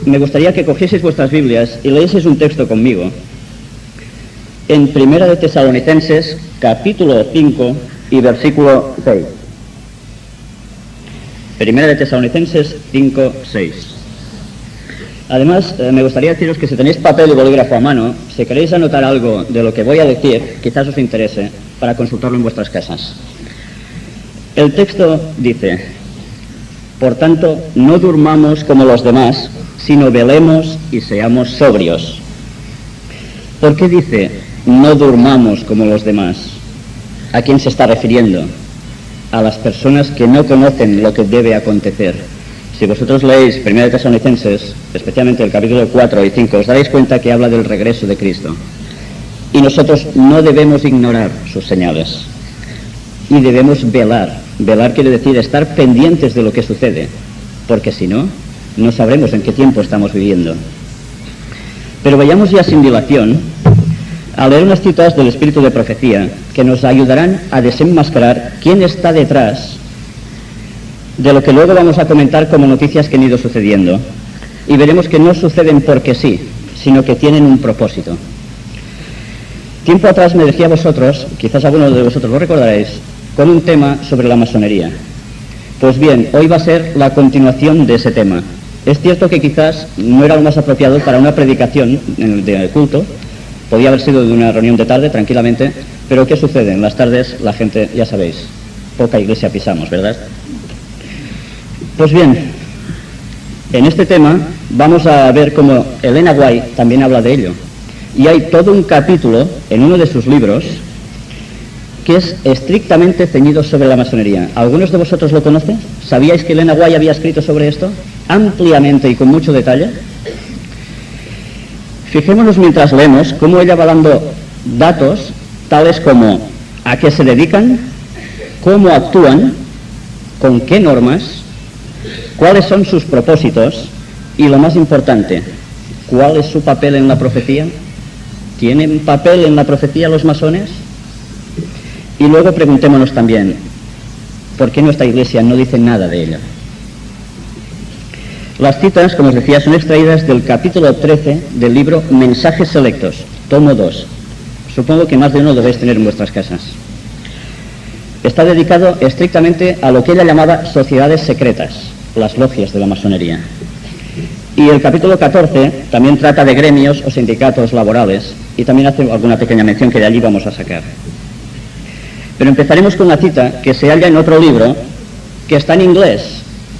me gustaría que cogieseis vuestras Biblias y leeseis un texto conmigo en Primera de Tesalonicenses, capítulo 5 y versículo 6. Primera de Tesalonicenses 5, 6. Además, me gustaría deciros que si tenéis papel y bolígrafo a mano, si queréis anotar algo de lo que voy a decir, quizás os interese para consultarlo en vuestras casas. El texto dice: por tanto, no durmamos como los demás, sino velemos y seamos sobrios. ¿Por qué dice no durmamos como los demás? ¿A quién se está refiriendo? A las personas que no conocen lo que debe acontecer. Si vosotros leéis 1 Tesalonicenses, especialmente el capítulo 4 y 5, os daréis cuenta que habla del regreso de Cristo. Y nosotros no debemos ignorar sus señales. Y debemos velar. Velar quiere decir estar pendientes de lo que sucede, porque si no, no sabremos en qué tiempo estamos viviendo. Pero vayamos ya sin dilación a leer unas citas del espíritu de profecía que nos ayudarán a desenmascarar quién está detrás de lo que luego vamos a comentar como noticias que han ido sucediendo. Y veremos que no suceden porque sí, sino que tienen un propósito. Tiempo atrás me decía a vosotros, quizás algunos de vosotros lo recordaréis, con un tema sobre la masonería. Pues bien, hoy va a ser la continuación de ese tema. Es cierto que quizás no era lo más apropiado para una predicación de culto, podía haber sido de una reunión de tarde, tranquilamente, pero ¿qué sucede? En las tardes la gente, ya sabéis, poca iglesia pisamos, ¿verdad? Pues bien, en este tema vamos a ver cómo Elena White también habla de ello. Y hay todo un capítulo en uno de sus libros que es estrictamente ceñido sobre la masonería. ¿Algunos de vosotros lo conocen? ¿Sabíais que Elena White había escrito sobre esto? Ampliamente y con mucho detalle. Fijémonos mientras leemos cómo ella va dando datos tales como a qué se dedican, cómo actúan, con qué normas, cuáles son sus propósitos y, lo más importante, ¿cuál es su papel en la profecía? ¿Tienen papel en la profecía los masones? Y luego preguntémonos también, ¿por qué nuestra iglesia no dice nada de ella? Las citas, como os decía, son extraídas del capítulo 13 del libro Mensajes Selectos, tomo 2. Supongo que más de uno debéis tener en vuestras casas. Está dedicado estrictamente a lo que ella llamaba sociedades secretas, las logias de la masonería. Y el capítulo 14 también trata de gremios o sindicatos laborales y también hace alguna pequeña mención que de allí vamos a sacar. Pero empezaremos con una cita que se halla en otro libro que está en inglés.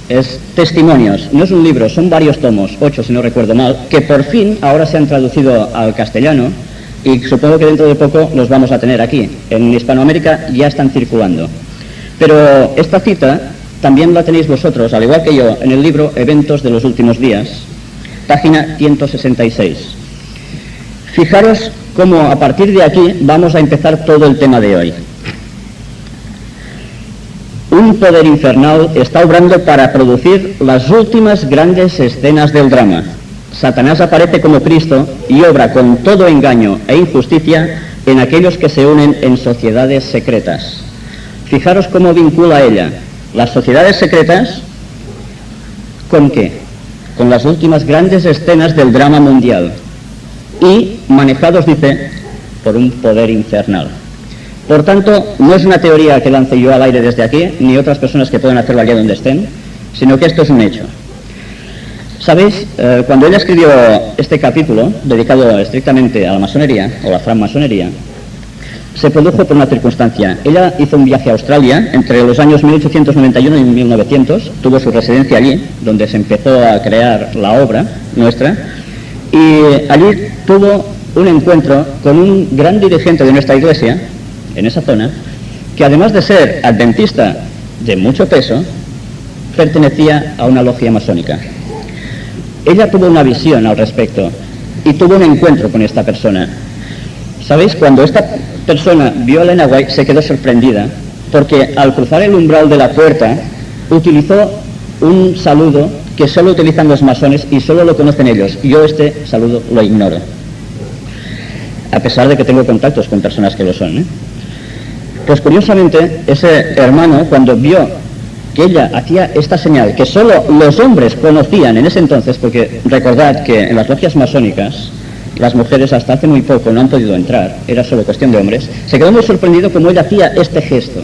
Es Testimonios, no es un libro, son varios tomos, 8 si no recuerdo mal, que por fin ahora se han traducido al castellano y supongo que dentro de poco los vamos a tener aquí. En Hispanoamérica ya están circulando. Pero esta cita también la tenéis vosotros, al igual que yo, en el libro Eventos de los Últimos Días, página 166. Fijaros cómo a partir de aquí vamos a empezar todo el tema de hoy. Un poder infernal está obrando para producir las últimas grandes escenas del drama. Satanás aparece como Cristo y obra con todo engaño e injusticia en aquellos que se unen en sociedades secretas. Fijaros cómo vincula ella las sociedades secretas ¿con qué? Con las últimas grandes escenas del drama mundial y manejados, dice, por un poder infernal. Por tanto, no es una teoría que lance yo al aire desde aquí, ni otras personas que puedan hacerlo allá donde estén, sino que esto es un hecho. ¿Sabéis? Cuando ella escribió este capítulo, dedicado estrictamente a la masonería, o la francmasonería, se produjo por una circunstancia. Ella hizo un viaje a Australia entre los años 1891 y 1900, tuvo su residencia allí, donde se empezó a crear la obra nuestra, y allí tuvo un encuentro con un gran dirigente de nuestra iglesia, en esa zona, que además de ser adventista de mucho peso, pertenecía a una logia masónica. Ella tuvo una visión al respecto y tuvo un encuentro con esta persona. ¿Sabéis? Cuando esta persona vio a Elena White se quedó sorprendida porque al cruzar el umbral de la puerta utilizó un saludo que solo utilizan los masones y solo lo conocen ellos. Yo este saludo lo ignoro, a pesar de que tengo contactos con personas que lo son, Pues curiosamente, ese hermano, cuando vio que ella hacía esta señal que solo los hombres conocían en ese entonces, porque recordad que en las logias masónicas las mujeres hasta hace muy poco no han podido entrar, era solo cuestión de hombres, se quedó muy sorprendido como ella hacía este gesto.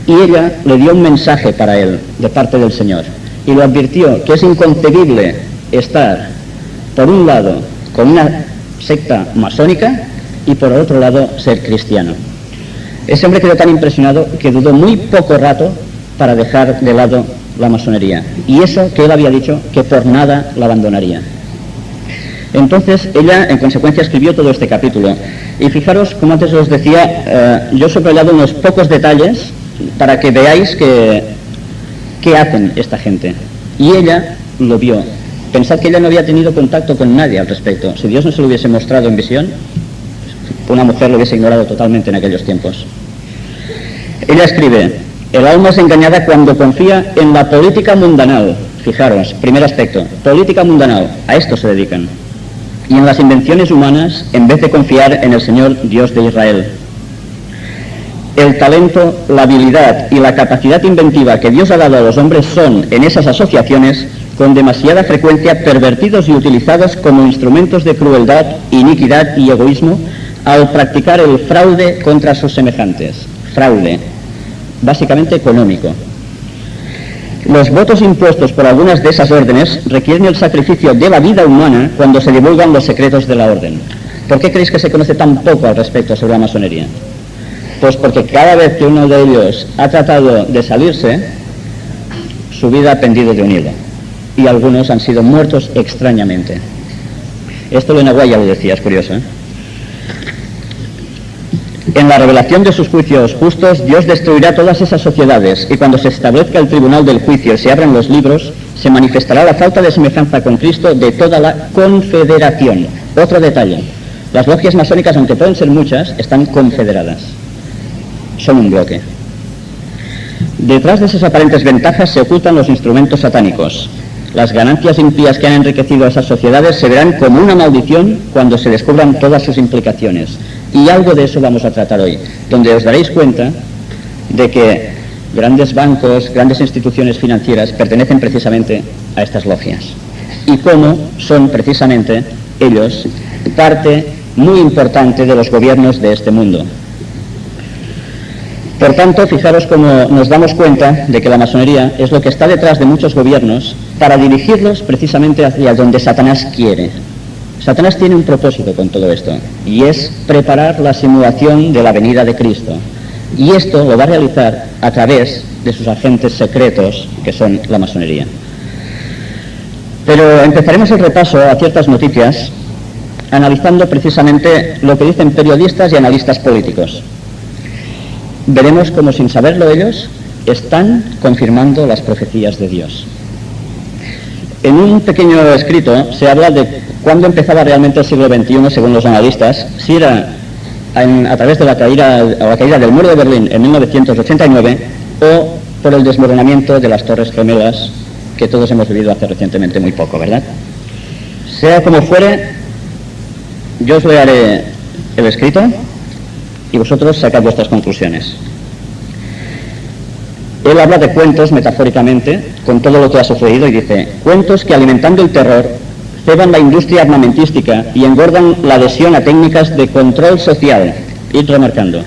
Y ella le dio un mensaje para él, de parte del Señor, y lo advirtió que es inconcebible estar, por un lado, con una secta masónica y por otro lado, ser cristiano. Ese hombre quedó tan impresionado que dudó muy poco rato para dejar de lado la masonería. Y eso que él había dicho que por nada la abandonaría. Entonces ella, en consecuencia, escribió todo este capítulo. Y fijaros, como antes os decía, yo he subrayado unos pocos detalles para que veáis qué hacen esta gente. Y ella lo vio. Pensad que ella no había tenido contacto con nadie al respecto. Si Dios no se lo hubiese mostrado en visión, una mujer lo hubiese ignorado totalmente en aquellos tiempos. Ella escribe: el alma es engañada cuando confía en la política mundanal. Fijaros, primer aspecto, política mundanal, a esto se dedican. Y en las invenciones humanas, en vez de confiar en el Señor Dios de Israel. El talento, la habilidad y la capacidad inventiva que Dios ha dado a los hombres son, en esas asociaciones, con demasiada frecuencia pervertidos y utilizados como instrumentos de crueldad, iniquidad y egoísmo al practicar el fraude contra sus semejantes. Fraude, básicamente económico. Los votos impuestos por algunas de esas órdenes requieren el sacrificio de la vida humana cuando se divulgan los secretos de la orden. ¿Por qué creéis que se conoce tan poco al respecto sobre la masonería? Pues porque cada vez que uno de ellos ha tratado de salirse, su vida ha pendido de un hilo. Y algunos han sido muertos extrañamente. Esto Lenaguay ya lo decía, es curioso, ¿eh? En la revelación de sus juicios justos, Dios destruirá todas esas sociedades, y cuando se establezca el tribunal del juicio y se abran los libros, se manifestará la falta de semejanza con Cristo de toda la confederación. Otro detalle, las logias masónicas, aunque pueden ser muchas, están confederadas. Son un bloque. Detrás de esas aparentes ventajas se ocultan los instrumentos satánicos. Las ganancias impías que han enriquecido a esas sociedades se verán como una maldición cuando se descubran todas sus implicaciones. Y algo de eso vamos a tratar hoy, donde os daréis cuenta de que grandes bancos, grandes instituciones financieras pertenecen precisamente a estas logias. Y cómo son precisamente ellos parte muy importante de los gobiernos de este mundo. Por tanto, fijaros cómo nos damos cuenta de que la masonería es lo que está detrás de muchos gobiernos para dirigirlos precisamente hacia donde Satanás quiere. Satanás tiene un propósito con todo esto, y es preparar la simulación de la venida de Cristo. Y esto lo va a realizar a través de sus agentes secretos, que son la masonería. Pero empezaremos el repaso a ciertas noticias, analizando precisamente lo que dicen periodistas y analistas políticos. Veremos cómo, sin saberlo ellos, están confirmando las profecías de Dios. En un pequeño escrito se habla de cuándo empezaba realmente el siglo XXI, según los analistas, si era a través de la caída del muro de Berlín en 1989 o por el desmoronamiento de las Torres Gemelas, que todos hemos vivido hace recientemente muy poco, ¿verdad? Sea como fuere, yo os leeré el escrito y vosotros sacad vuestras conclusiones. Él habla de cuentos, metafóricamente, con todo lo que ha sucedido, y dice: cuentos que, alimentando el terror, ceban la industria armamentística y engordan la adhesión a técnicas de control social. Ir remarcando.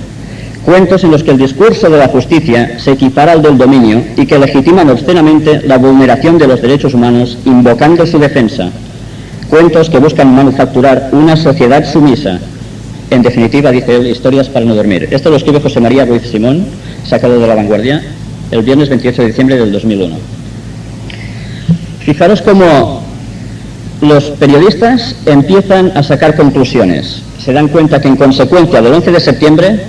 Cuentos en los que el discurso de la justicia se equipara al del dominio y que legitiman obscenamente la vulneración de los derechos humanos, invocando su defensa. Cuentos que buscan manufacturar una sociedad sumisa. En definitiva, dice él, historias para no dormir. Esto lo escribe José María Ruiz Simón, sacado de La Vanguardia, el viernes 28 de diciembre del 2001. Fijaros cómo los periodistas empiezan a sacar conclusiones. Se dan cuenta que en consecuencia del 11 de septiembre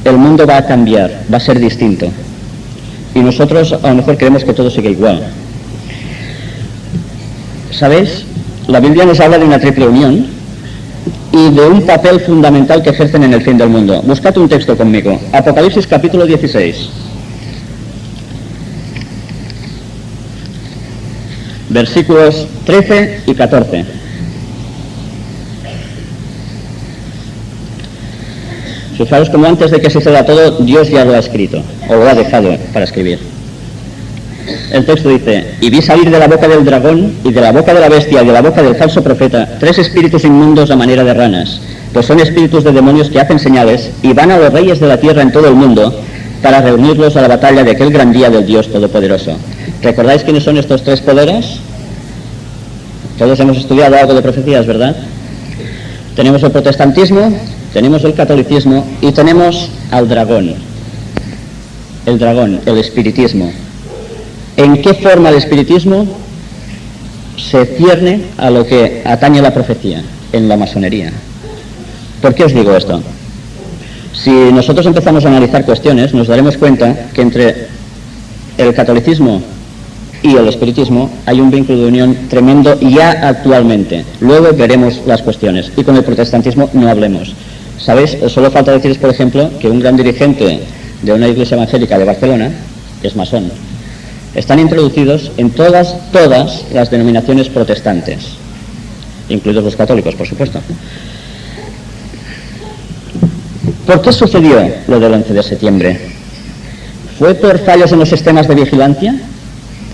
el mundo va a cambiar, va a ser distinto. Y nosotros a lo mejor queremos que todo siga igual. ¿Sabéis? La Biblia nos habla de una triple unión y de un papel fundamental que ejercen en el fin del mundo. Buscad un texto conmigo. Apocalipsis capítulo 16. Versículos 13 y 14. Fijaos como antes de que suceda todo, Dios ya lo ha escrito, o lo ha dejado para escribir. El texto dice: y vi salir de la boca del dragón y de la boca de la bestia y de la boca del falso profeta 3 espíritus inmundos a manera de ranas, pues son espíritus de demonios que hacen señales y van a los reyes de la tierra en todo el mundo para reunirlos a la batalla de aquel gran día del Dios Todopoderoso. ¿Recordáis quiénes son estos 3 poderes? Todos hemos estudiado algo de profecías, ¿verdad? Tenemos el protestantismo, tenemos el catolicismo y tenemos al dragón. El dragón, el espiritismo. ¿En qué forma el espiritismo se cierne a lo que atañe la profecía? En la masonería. ¿Por qué os digo esto? Si nosotros empezamos a analizar cuestiones, nos daremos cuenta que entre el catolicismo y el espiritismo hay un vínculo de unión tremendo ya actualmente. Luego veremos las cuestiones. Y con el protestantismo no hablemos. ¿Sabéis? Solo falta deciros, por ejemplo, que un gran dirigente de una iglesia evangélica de Barcelona es masón. Están introducidos en todas las denominaciones protestantes, incluidos los católicos, por supuesto. ¿Por qué sucedió lo del 11 de septiembre? ¿Fue por fallos en los sistemas de vigilancia?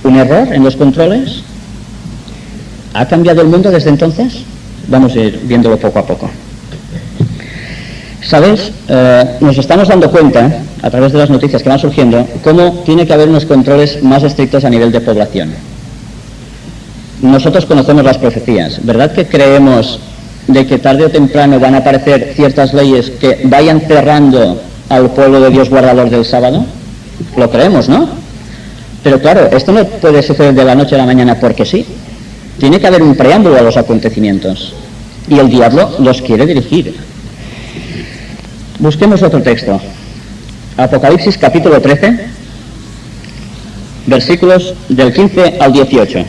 ¿Un error en los controles? ¿Ha cambiado el mundo desde entonces? Vamos a ir viéndolo poco a poco. ¿Sabéis? Nos estamos dando cuenta, a través de las noticias que van surgiendo, cómo tiene que haber unos controles más estrictos a nivel de población. Nosotros conocemos las profecías. ¿Verdad que creemos de que tarde o temprano van a aparecer ciertas leyes que vayan cerrando al pueblo de Dios guardador del sábado? Lo creemos, ¿no? Pero claro, esto no puede suceder de la noche a la mañana porque sí. Tiene que haber un preámbulo a los acontecimientos. Y el diablo los quiere dirigir. Busquemos otro texto. Apocalipsis capítulo 13, versículos del 15 al 18.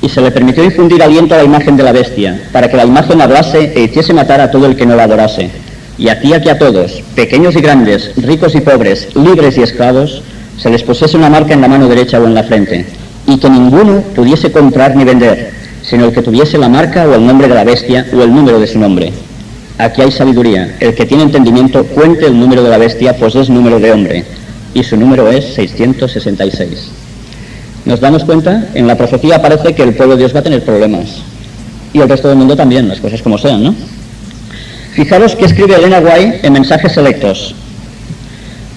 Y se le permitió infundir aliento a la imagen de la bestia, para que la imagen hablase e hiciese matar a todo el que no la adorase. Y hacía que a todos, pequeños y grandes, ricos y pobres, libres y esclavos, se les pusiese una marca en la mano derecha o en la frente, y que ninguno pudiese comprar ni vender, sino el que tuviese la marca o el nombre de la bestia o el número de su nombre. Aquí hay sabiduría. El que tiene entendimiento cuente el número de la bestia, pues es número de hombre, y su número es 666. ¿Nos damos cuenta? En la profecía aparece que el pueblo de Dios va a tener problemas, y el resto del mundo también, las cosas como sean, ¿no? Fijaros que escribe Elena White en Mensajes Selectos.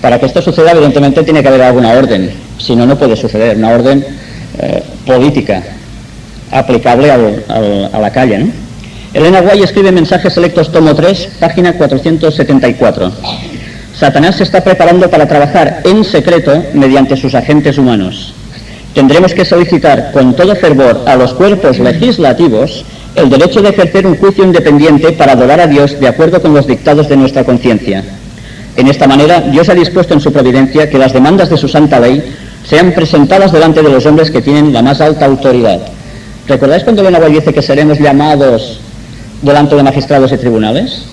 Para que esto suceda, evidentemente tiene que haber alguna orden, si no, no puede suceder, una orden política, aplicable a la calle, ¿no? Elena White escribe Mensajes Selectos, tomo 3, página 474. Satanás se está preparando para trabajar en secreto mediante sus agentes humanos. Tendremos que solicitar con todo fervor a los cuerpos legislativos el derecho de ejercer un juicio independiente para adorar a Dios de acuerdo con los dictados de nuestra conciencia. En esta manera, Dios ha dispuesto en su providencia que las demandas de su santa ley sean presentadas delante de los hombres que tienen la más alta autoridad. ¿Recordáis cuando Elena White dice que seremos llamados delante de magistrados y tribunales?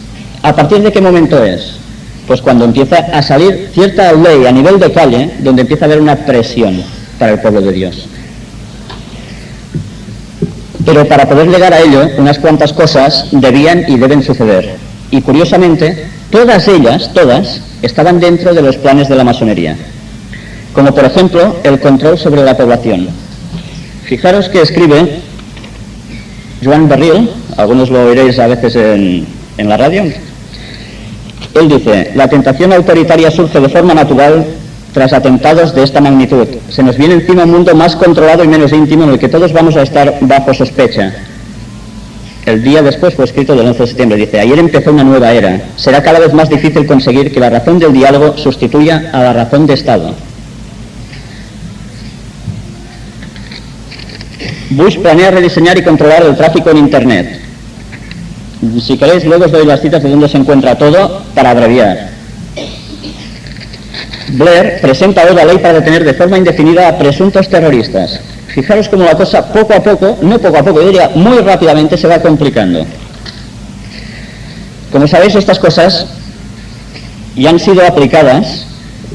¿A partir de qué momento es? Pues cuando empieza a salir cierta ley a nivel de calle, donde empieza a haber una presión para el pueblo de Dios. Pero para poder llegar a ello, unas cuantas cosas debían y deben suceder. Y curiosamente, todas ellas, estaban dentro de los planes de la masonería. Como por ejemplo, el control sobre la población. Fijaros que escribe Joan Barril, algunos lo oiréis a veces en la radio. Él dice: la tentación autoritaria surge de forma natural tras atentados de esta magnitud. Se nos viene encima un mundo más controlado y menos íntimo en el que todos vamos a estar bajo sospecha. El día después fue escrito del 11 de septiembre. Dice: ayer empezó una nueva era. Será cada vez más difícil conseguir que la razón del diálogo sustituya a la razón de Estado. Bush planea rediseñar y controlar el tráfico en Internet. Si queréis, luego os doy las citas de donde se encuentra todo para abreviar. Blair presenta hoy la ley para detener de forma indefinida a presuntos terroristas. Fijaros cómo la cosa poco a poco, no poco a poco, yo diría muy rápidamente, se va complicando. Como sabéis, estas cosas ya han sido aplicadas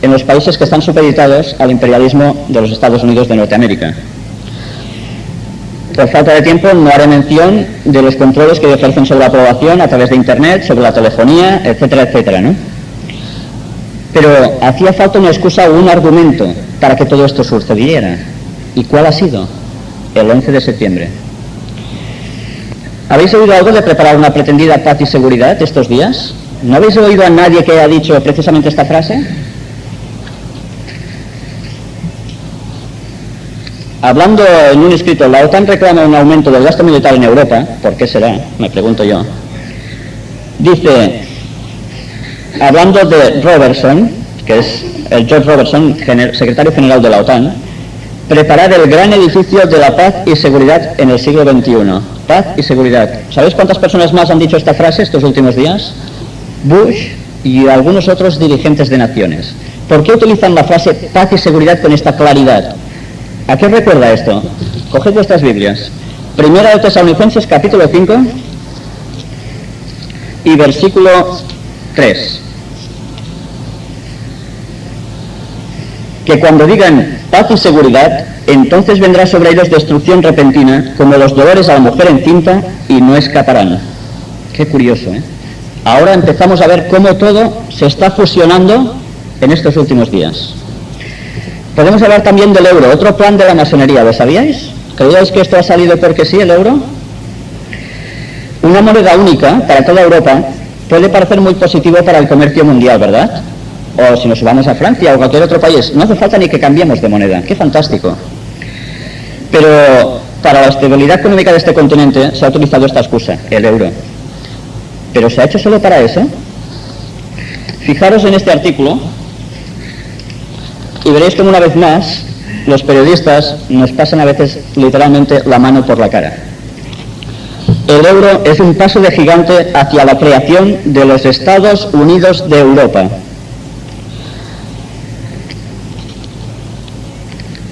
en los países que están supeditados al imperialismo de los Estados Unidos de Norteamérica. Por falta de tiempo no haré mención de los controles que ejercen sobre la población a través de Internet, sobre la telefonía, etcétera, etcétera, ¿no? Pero hacía falta una excusa o un argumento para que todo esto sucediera. ¿Y cuál ha sido? El 11 de septiembre. ¿Habéis oído algo de preparar una pretendida paz y seguridad estos días? ¿No habéis oído a nadie que haya dicho precisamente esta frase? Hablando en un escrito, la OTAN reclama un aumento del gasto militar en Europa. ¿Por qué será? Me pregunto yo. Dice, hablando de Robertson, que es el George Robertson, secretario general de la OTAN, preparar el gran edificio de la paz y seguridad en el siglo XXI. Paz y seguridad. ¿Sabéis cuántas personas más han dicho esta frase estos últimos días? Bush y algunos otros dirigentes de naciones. ¿Por qué utilizan la frase paz y seguridad con esta claridad? ¿A qué os recuerda esto? Coged vuestras Biblias. Primera de Tesalonicenses, capítulo 5 y versículo 3. Que cuando digan paz y seguridad, entonces vendrá sobre ellos destrucción repentina, como los dolores a la mujer encinta, y no escaparán. Qué curioso, ¿eh? Ahora empezamos a ver cómo todo se está fusionando en estos últimos días. Podemos hablar también del euro, otro plan de la masonería, ¿lo sabíais? ¿Creíais que esto ha salido porque sí, el euro? Una moneda única para toda Europa puede parecer muy positivo para el comercio mundial, ¿verdad? O si nos vamos a Francia o cualquier otro país, no hace falta ni que cambiemos de moneda. ¡Qué fantástico! Pero para la estabilidad económica de este continente se ha utilizado esta excusa, el euro. ¿Pero se ha hecho solo para eso? Fijaros en este artículo y veréis como una vez más los periodistas nos pasan a veces literalmente la mano por la cara. El euro es un paso de gigante hacia la creación de los Estados Unidos de Europa.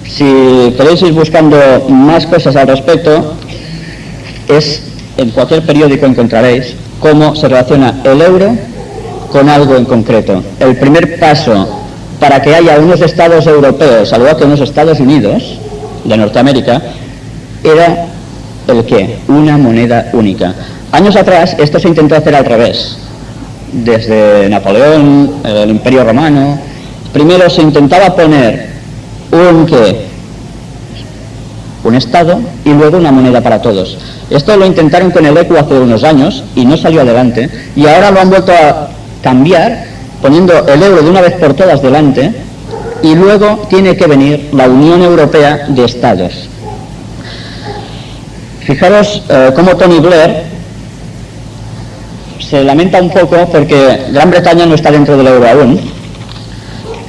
Si queréis ir buscando más cosas al respecto, en cualquier periódico encontraréis cómo se relaciona el euro con algo en concreto. El primer paso para que haya unos estados europeos, al igual que unos Estados Unidos de Norteamérica, era ¿el qué? Una moneda única. Años atrás esto se intentó hacer al revés. Desde Napoleón, el Imperio Romano, primero se intentaba poner un Estado y luego una moneda para todos. Esto lo intentaron con el ECU hace unos años y no salió adelante, y ahora lo han vuelto a cambiar poniendo el euro de una vez por todas delante, y luego tiene que venir la Unión Europea de Estados. Fijaros cómo Tony Blair se lamenta un poco porque Gran Bretaña no está dentro del euro aún,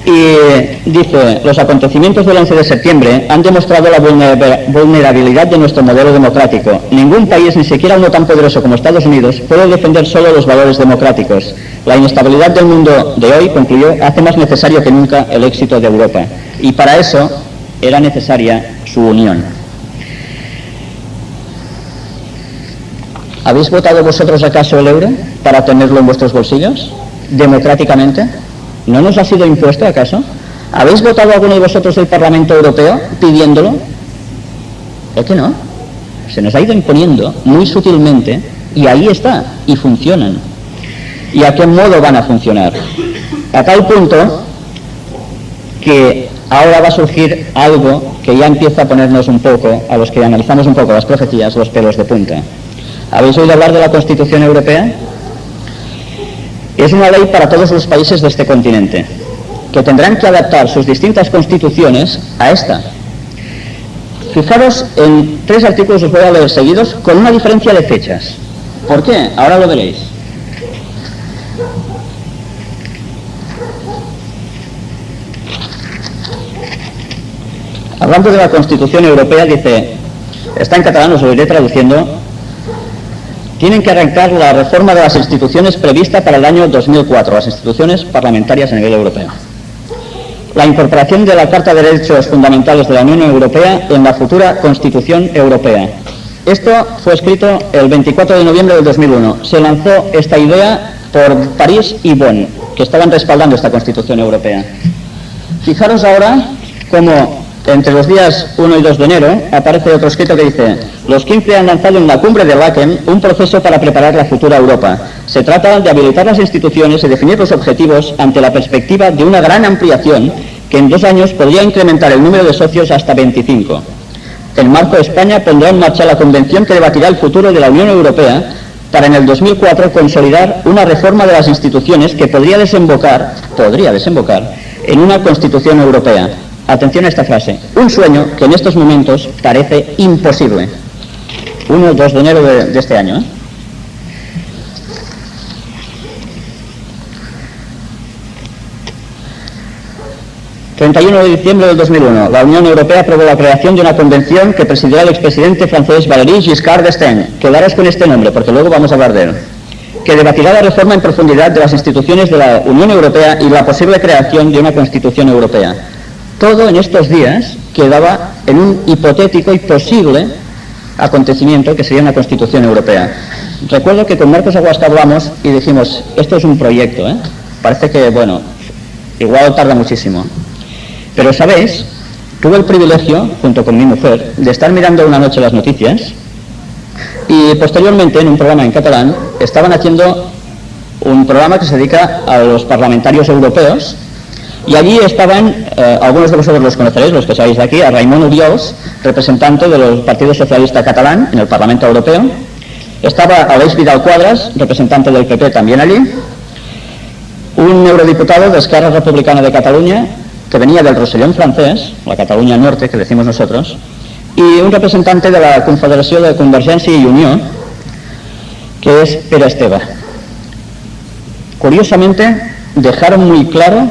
y dice, los acontecimientos del 11 de septiembre han demostrado la vulnerabilidad de nuestro modelo democrático. Ningún país, ni siquiera uno tan poderoso como Estados Unidos, puede defender solo los valores democráticos. La inestabilidad del mundo de hoy, concluyó, hace más necesario que nunca el éxito de Europa. Y para eso era necesaria su unión. ¿Habéis votado vosotros acaso el euro para tenerlo en vuestros bolsillos? ¿Democráticamente? ¿No nos ha sido impuesto acaso? ¿Habéis votado alguno de vosotros el Parlamento Europeo pidiéndolo? ¿Por qué no? Se nos ha ido imponiendo muy sutilmente y ahí está, y funcionan. ¿Y a qué modo van a funcionar? A tal punto que ahora va a surgir algo que ya empieza a ponernos un poco, a los que analizamos un poco las profecías, los pelos de punta. ¿Habéis oído hablar de la Constitución Europea? Es una ley para todos los países de este continente, que tendrán que adaptar sus distintas constituciones a esta. Fijaros en 3 artículos, os voy a leer seguidos, con una diferencia de fechas. ¿Por qué? Ahora lo veréis. Hablando de la Constitución Europea, dice, está en catalán, os lo iré traduciendo, tienen que arrancar la reforma de las instituciones prevista para el año 2004, las instituciones parlamentarias a nivel europeo. La incorporación de la Carta de Derechos Fundamentales de la Unión Europea en la futura Constitución Europea. Esto fue escrito el 24 de noviembre del 2001. Se lanzó esta idea por París y Bonn, que estaban respaldando esta Constitución Europea. Fijaros ahora cómo entre los días 1 y 2 de enero aparece otro escrito que dice: Los 15 han lanzado en la cumbre de Laeken un proceso para preparar la futura Europa. Se trata de habilitar las instituciones y definir los objetivos ante la perspectiva de una gran ampliación que en 2 años podría incrementar el número de socios hasta 25. En marzo, España pondrá en marcha la convención que debatirá el futuro de la Unión Europea para en el 2004 consolidar una reforma de las instituciones que podría desembocar en una Constitución Europea. Atención a esta frase, un sueño que en estos momentos parece imposible. 1 o 2 de enero de este año. 31 de diciembre del 2001, la Unión Europea aprobó la creación de una convención que presidirá el expresidente francés Valéry Giscard d'Estaing. Quedaros con este nombre, porque luego vamos a hablar de él. Que debatirá la reforma en profundidad de las instituciones de la Unión Europea y la posible creación de una Constitución Europea. Todo en estos días quedaba en un hipotético y posible acontecimiento que sería una Constitución Europea. Recuerdo que con Marcos Aguasca hablamos y dijimos, esto es un proyecto, parece que, bueno, igual tarda muchísimo. Pero, ¿sabéis? Tuve el privilegio, junto con mi mujer, de estar mirando una noche las noticias y posteriormente en un programa en catalán estaban haciendo un programa que se dedica a los parlamentarios europeos y allí estaban, algunos de vosotros los conoceréis, los que sabéis de aquí, a Raimon Obiols, representante del Partido Socialista Catalán en el Parlamento Europeo. Estaba Aleix Vidal Quadras, representante del PP también allí, un eurodiputado de Esquerra Republicana de Cataluña, que venía del Rosellón francés, la Cataluña Norte, que decimos nosotros, y un representante de la Confederació de Convergència i Unió, que es Pere Esteve. Curiosamente, dejaron muy claro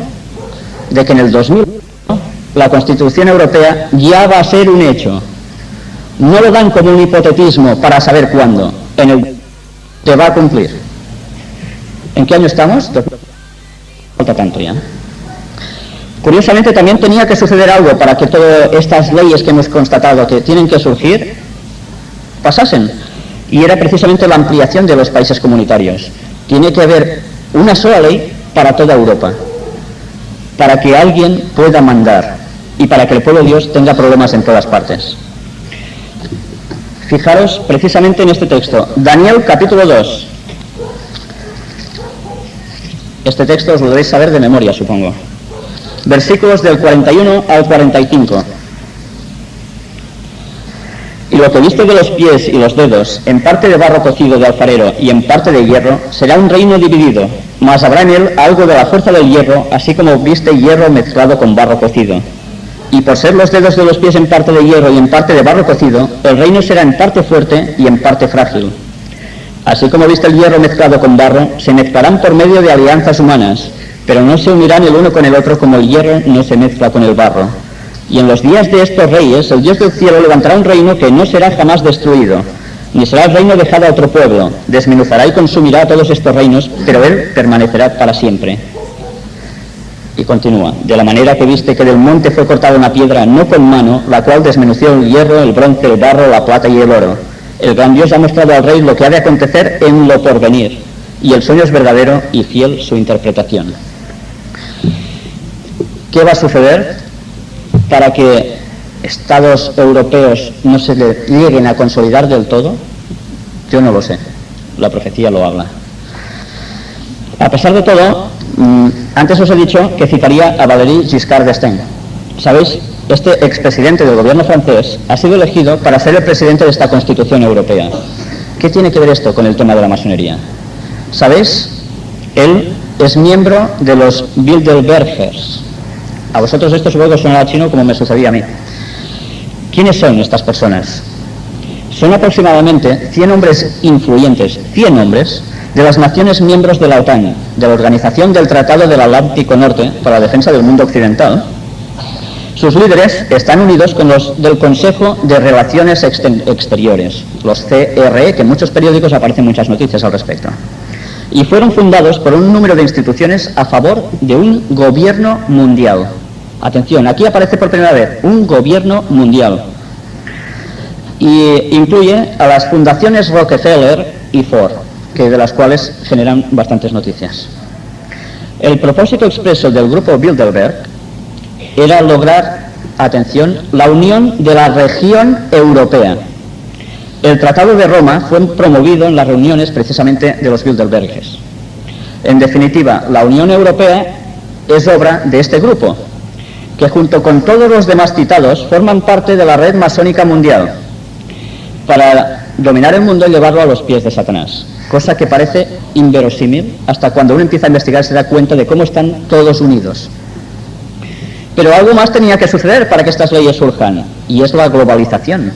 de que en el 2001 la Constitución Europea ya va a ser un hecho. No lo dan como un hipotetismo para saber cuándo, en el se va a cumplir. ¿En qué año estamos? Falta tanto ya. Curiosamente también tenía que suceder algo para que todas estas leyes que hemos constatado que tienen que surgir pasasen, y era precisamente la ampliación de los países comunitarios. Tiene que haber una sola ley para toda Europa, para que alguien pueda mandar y para que el pueblo de Dios tenga problemas en todas partes. Fijaros precisamente en este texto, Daniel capítulo 2. Este texto os lo debéis saber de memoria, supongo. Versículos del 41 al 45. Y lo que viste de los pies y los dedos, en parte de barro cocido de alfarero y en parte de hierro, será un reino dividido, mas habrá en él algo de la fuerza del hierro, así como viste hierro mezclado con barro cocido. Y por ser los dedos de los pies en parte de hierro y en parte de barro cocido, el reino será en parte fuerte y en parte frágil. Así como viste el hierro mezclado con barro, se mezclarán por medio de alianzas humanas, pero no se unirán el uno con el otro como el hierro no se mezcla con el barro. Y en los días de estos reyes, el Dios del cielo levantará un reino que no será jamás destruido, ni será el reino dejado a otro pueblo. Desmenuzará y consumirá todos estos reinos, pero él permanecerá para siempre. Y continúa, de la manera que viste que del monte fue cortada una piedra, no con mano, la cual desmenució el hierro, el bronce, el barro, la plata y el oro. El gran Dios ha mostrado al rey lo que ha de acontecer en lo porvenir, y el sueño es verdadero y fiel su interpretación. ¿Qué va a suceder para que estados europeos no se lleguen a consolidar del todo? Yo no lo sé, la profecía lo habla. A pesar de todo, antes os he dicho que citaría a Valéry Giscard d'Estaing. ¿Sabéis? Este expresidente del gobierno francés ha sido elegido para ser el presidente de esta Constitución Europea. ¿Qué tiene que ver esto con el tema de la masonería? ¿Sabéis? Él es miembro de los Bilderbergers. A vosotros esto supongo que sonará chino como me sucedía a mí. ¿Quiénes son estas personas? Son aproximadamente 100 hombres influyentes, 100 hombres, de las naciones miembros de la OTAN, de la Organización del Tratado del Atlántico Norte para la Defensa del Mundo Occidental. Sus líderes están unidos con los del Consejo de Relaciones Exteriores, los CRE, que en muchos periódicos aparecen muchas noticias al respecto. Y fueron fundados por un número de instituciones a favor de un gobierno mundial. Atención, aquí aparece por primera vez un gobierno mundial. Y incluye a las fundaciones Rockefeller y Ford, que de las cuales generan bastantes noticias. El propósito expreso del grupo Bilderberg era lograr, atención, la unión de la región europea. El Tratado de Roma fue promovido en las reuniones precisamente de los Bilderberges. En definitiva, la Unión Europea es obra de este grupo, que junto con todos los demás citados forman parte de la red masónica mundial para dominar el mundo y llevarlo a los pies de Satanás, cosa que parece inverosímil hasta cuando uno empieza a investigar se da cuenta de cómo están todos unidos. Pero algo más tenía que suceder para que estas leyes surjan, y es la globalización.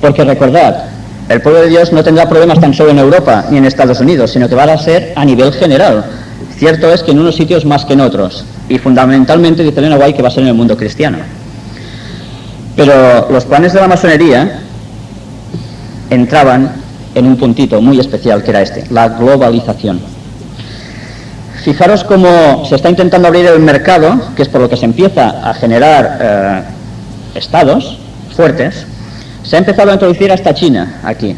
Porque recordad, el pueblo de Dios no tendrá problemas tan solo en Europa ni en Estados Unidos, sino que va a ser a nivel general. Cierto es que en unos sitios más que en otros, y fundamentalmente dice Elena White que va a ser en el mundo cristiano. Pero los planes de la masonería entraban en un puntito muy especial que era este, la globalización. Fijaros cómo se está intentando abrir el mercado, que es por lo que se empieza a generar estados fuertes. Se ha empezado a introducir hasta China aquí,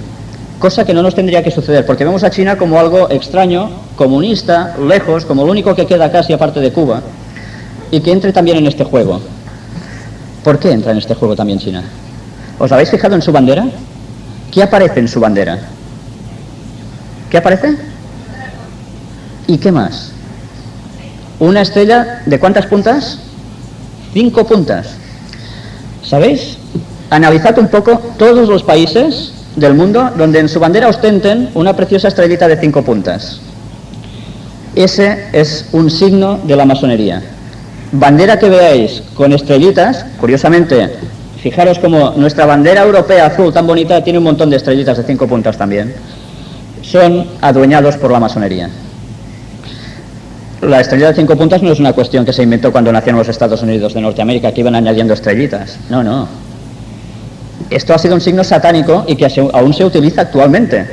cosa que no nos tendría que suceder, porque vemos a China como algo extraño, comunista, lejos, como lo único que queda casi aparte de Cuba, y que entre también en este juego. ¿Por qué entra en este juego también China? ¿Os habéis fijado en su bandera? ¿Qué aparece en su bandera? ¿Qué aparece? ¿Y qué más? Una estrella ¿de cuántas puntas? 5 puntas. ¿Sabéis? Analizad un poco todos los países del mundo donde en su bandera ostenten una preciosa estrellita de 5 puntas. Ese es un signo de la masonería. Bandera que veáis con estrellitas, curiosamente, fijaros como nuestra bandera europea azul tan bonita tiene un montón de estrellitas de 5 puntas también, son adueñados por la masonería. La estrella de 5 puntas no es una cuestión que se inventó cuando nacieron los Estados Unidos de Norteamérica, que iban añadiendo estrellitas. No, no. Esto ha sido un signo satánico y que aún se utiliza actualmente.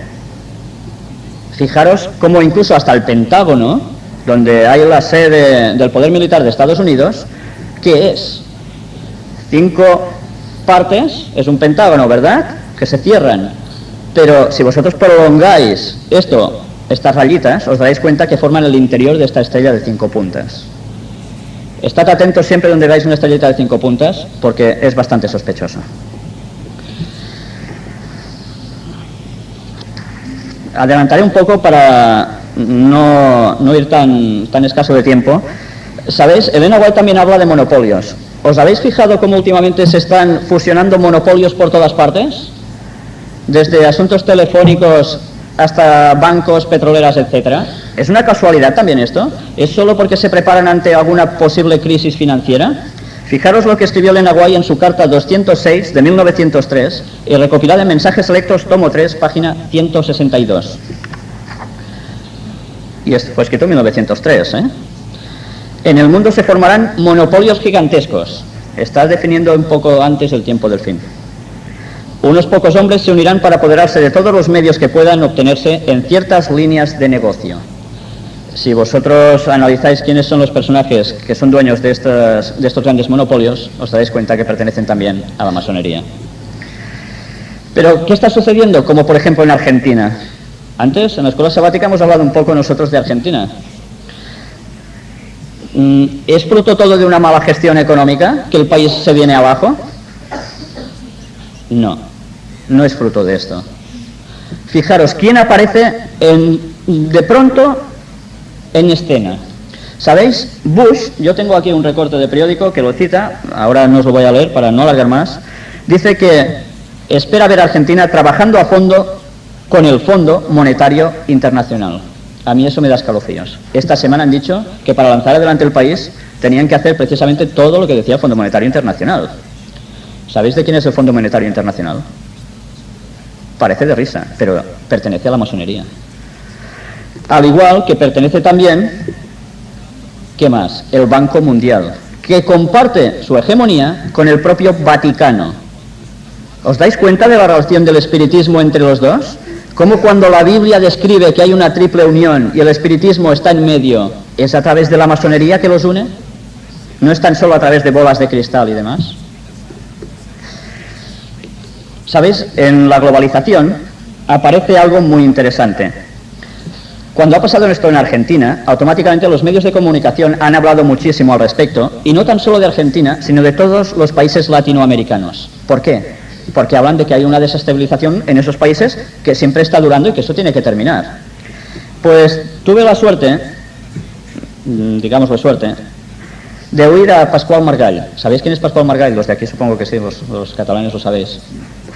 Fijaros cómo incluso hasta el Pentágono, donde hay la sede del poder militar de Estados Unidos, ¿qué es? 5 partes, es un pentágono, ¿verdad?, que se cierran. Pero si vosotros prolongáis estas rayitas, os daréis cuenta que forman el interior de esta estrella de 5 puntas. Estad atentos siempre donde veáis una estrellita de 5 puntas, porque es bastante sospechoso. Adelantaré un poco para no ir tan escaso de tiempo. ¿Sabéis? Elena White también habla de monopolios. ¿Os habéis fijado cómo últimamente se están fusionando monopolios por todas partes? Desde asuntos telefónicos hasta bancos, petroleras, etcétera. ¿Es una casualidad también esto? ¿Es solo porque se preparan ante alguna posible crisis financiera? Fijaros lo que escribió Elena White en su carta 206 de 1903 y recopilada en Mensajes Selectos, tomo 3, página 162. Y esto fue escrito en 1903, ¿eh? En el mundo se formarán monopolios gigantescos. Está definiendo un poco antes el tiempo del fin. Unos pocos hombres se unirán para apoderarse de todos los medios que puedan obtenerse en ciertas líneas de negocio. Si vosotros analizáis quiénes son los personajes que son dueños de estos grandes monopolios, os daréis cuenta que pertenecen también a la masonería. Pero, ¿qué está sucediendo? Como por ejemplo en Argentina. Antes, en la escuela sabática, hemos hablado un poco nosotros de Argentina. ¿Es fruto todo de una mala gestión económica, que el país se viene abajo? No, no es fruto de esto. Fijaros, ¿quién aparece de pronto en escena? ¿Sabéis? Bush, yo tengo aquí un recorte de periódico que lo cita, ahora no os lo voy a leer para no alargar más, dice que espera ver a Argentina trabajando a fondo con el Fondo Monetario Internacional. A mí eso me da escalofríos. Esta semana han dicho que para lanzar adelante el país tenían que hacer precisamente todo lo que decía el Fondo Monetario Internacional. ¿Sabéis de quién es el Fondo Monetario Internacional? Parece de risa, pero pertenece a la masonería. Al igual que pertenece también, ¿qué más? El Banco Mundial, que comparte su hegemonía con el propio Vaticano. ¿Os dais cuenta de la relación del espiritismo entre los dos? Como cuando la Biblia describe que hay una triple unión y el espiritismo está en medio, ¿es a través de la masonería que los une? ¿No es tan solo a través de bolas de cristal y demás? ¿Sabéis? En la globalización aparece algo muy interesante. Cuando ha pasado esto en Argentina, automáticamente los medios de comunicación han hablado muchísimo al respecto, y no tan solo de Argentina, sino de todos los países latinoamericanos. ¿Por qué? porque hablan de que hay una desestabilización en esos países que siempre está durando y que eso tiene que terminar. Pues tuve la suerte, digamos la suerte, de oír a Pasqual Margall. ¿Sabéis quién es Pasqual Margall? Los de aquí supongo que sí, los catalanes lo sabéis.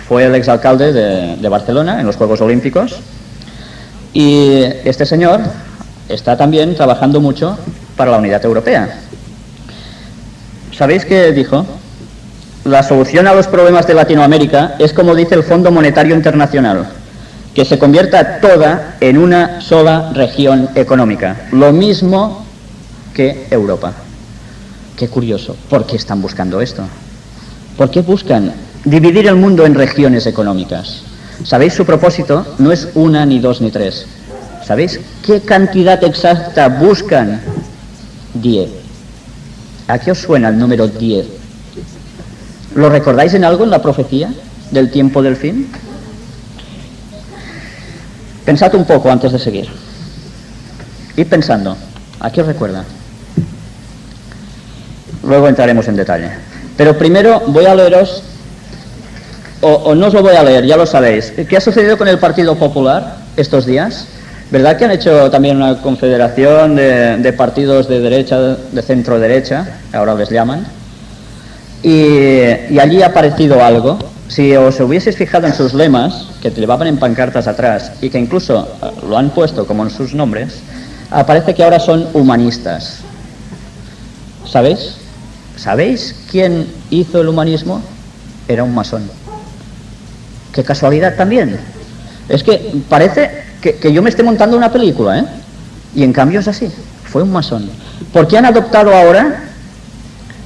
Fue el exalcalde de Barcelona en los Juegos Olímpicos, y este señor está también trabajando mucho para la Unidad Europea. ¿Sabéis qué dijo? La solución a los problemas de Latinoamérica es, como dice el Fondo Monetario Internacional, que se convierta toda en una sola región económica, lo mismo que Europa. Qué curioso. ¿Por qué están buscando esto? ¿Por qué buscan dividir el mundo en regiones económicas? ¿Sabéis? Su propósito no es 1, ni 2, ni 3. ¿Sabéis qué cantidad exacta buscan? 10. ¿A qué os suena el número 10? ¿Lo recordáis en algo en la profecía del tiempo del fin? Pensad un poco antes de seguir. Id pensando. ¿A qué os recuerda? Luego entraremos en detalle. Pero primero voy a leeros, o no os lo voy a leer, ya lo sabéis. ¿Qué ha sucedido con el Partido Popular estos días? ¿Verdad que han hecho también una confederación de partidos de derecha, de centro-derecha, ahora les llaman? Y allí ha aparecido algo. Si os hubieseis fijado en sus lemas, que llevaban en pancartas atrás, y que incluso lo han puesto como en sus nombres, aparece que ahora son humanistas. ¿Sabéis? ¿Sabéis quién hizo el humanismo? Era un masón. ¡Qué casualidad también! Es que parece que yo me esté montando una película, ¿eh? Y en cambio es así. Fue un masón. Porque han adoptado ahora,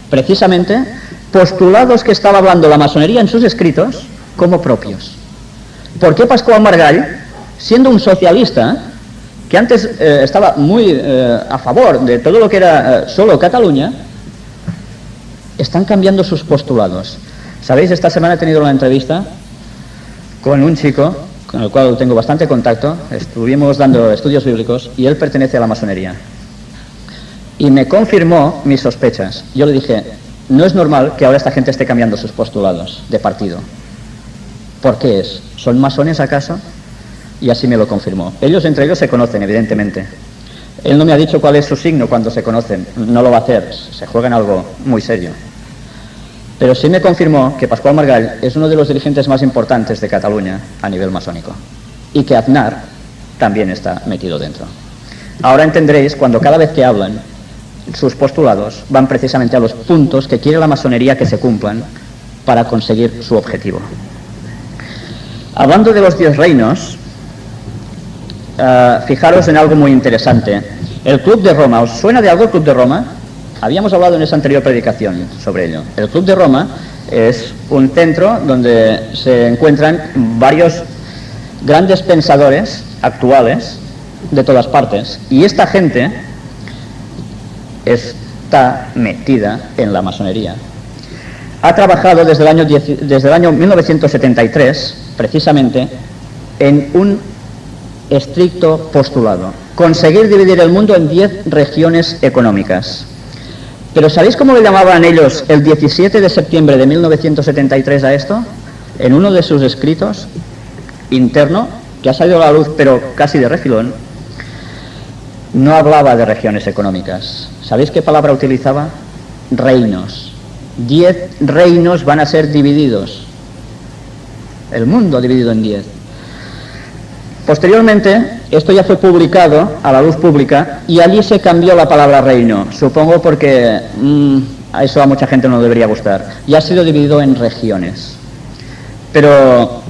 precisamente, postulados que estaba hablando la masonería en sus escritos como propios. ¿Por qué Pasqual Margall, siendo un socialista, que antes estaba muy a favor de todo lo que era solo Cataluña, están cambiando sus postulados? ¿Sabéis? Esta semana he tenido una entrevista con un chico con el cual tengo bastante contacto. Estuvimos dando estudios bíblicos y él pertenece a la masonería. Y me confirmó mis sospechas. Yo le dije, no es normal que ahora esta gente esté cambiando sus postulados de partido. ¿Por qué es? ¿Son masones acaso? Y así me lo confirmó. Ellos entre ellos se conocen, evidentemente. Él no me ha dicho cuál es su signo cuando se conocen. No lo va a hacer. Se juega en algo muy serio. Pero sí me confirmó que Pasqual Margall es uno de los dirigentes más importantes de Cataluña a nivel masónico. Y que Aznar también está metido dentro. Ahora entenderéis cuando cada vez que hablan, sus postulados van precisamente a los puntos que quiere la masonería que se cumplan para conseguir su objetivo. Hablando de los 10 reinos, fijaros en algo muy interesante. El Club de Roma, ¿os suena de algo el Club de Roma? Habíamos hablado en esa anterior predicación sobre ello. El Club de Roma es un centro donde se encuentran varios grandes pensadores actuales de todas partes, y esta gente está metida en la masonería. Ha trabajado desde el año 1973, precisamente, en un estricto postulado: conseguir dividir el mundo en 10 regiones económicas. Pero ¿sabéis cómo le llamaban ellos el 17 de septiembre de 1973 a esto? En uno de sus escritos interno, que ha salido a la luz pero casi de refilón, no hablaba de regiones económicas. ¿Sabéis qué palabra utilizaba? Reinos. 10 reinos van a ser divididos. El mundo dividido en 10. Posteriormente, esto ya fue publicado a la luz pública y allí se cambió la palabra reino. Supongo porque a eso a mucha gente no debería gustar. Ya ha sido dividido en regiones. Pero